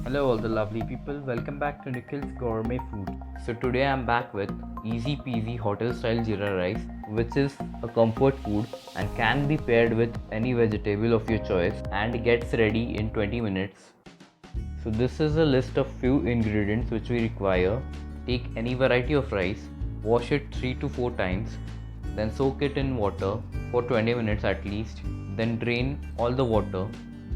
Hello all the lovely people, welcome back to Nikhil's Gourmet Food. So today I'm back with easy peasy hotel style Jeera Rice, which is a comfort food and can be paired with any vegetable of your choice and gets ready in 20 minutes. So this is a list of few ingredients which we require. Take any variety of rice, wash it 3 to 4 times, then soak it in water for 20 minutes at least, then drain all the water.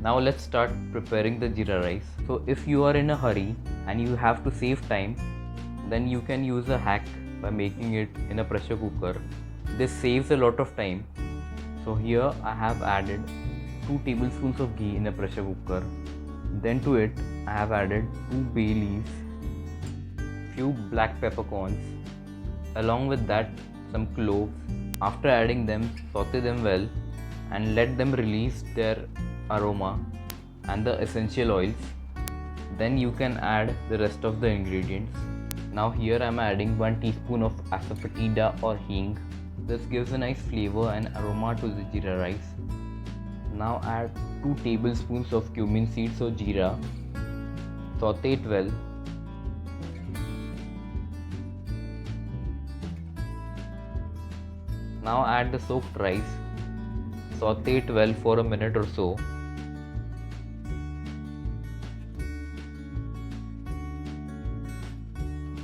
Now let's start preparing the Jeera rice. So if you are in a hurry and you have to save time, then you can use a hack by making it in a pressure cooker. This saves a lot of time. So here I have added 2 tablespoons of ghee in a pressure cooker. Then to it I have added 2 bay leaves, few black peppercorns, along with that some cloves. After adding them, saute them well and let them release their aroma and the essential oils. Then you can add the rest of the ingredients. Now here I am adding 1 teaspoon of asafotieda or hing. This gives a nice flavor and aroma to the Jeera rice. Now add 2 tablespoons of cumin seeds or Jira. Saute it well. Now add the soaked rice. Saute it well for a minute or so.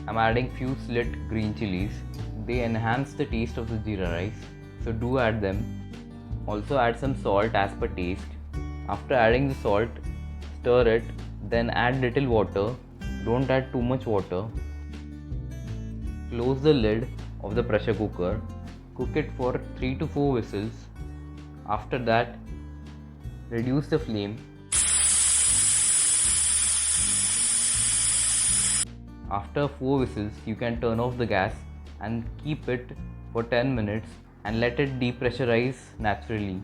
I'm adding few slit green chilies. They enhance the taste of the Jeera rice, so do add them. Also add some salt as per taste. After adding the salt, stir it, then add little water. Don't add too much water. Close the lid of the pressure cooker. Cook it for 3 to 4 whistles. After that, reduce the flame. After 4 whistles, you can turn off the gas and keep it for 10 minutes and let it depressurize naturally.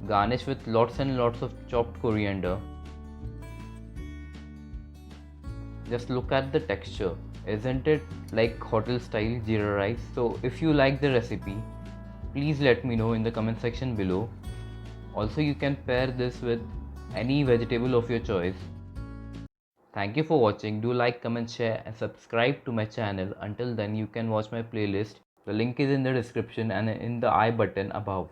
Garnish with lots and lots of chopped coriander. Just look at the texture. Isn't it like hotel style Jeera rice? So if you like the recipe, please let me know in the comment section below. Also you can pair this with any vegetable of your choice. Thank you for watching. Do like, comment, share and subscribe to my channel. Until then, you can watch my playlist. The link is in the description and in the I button above.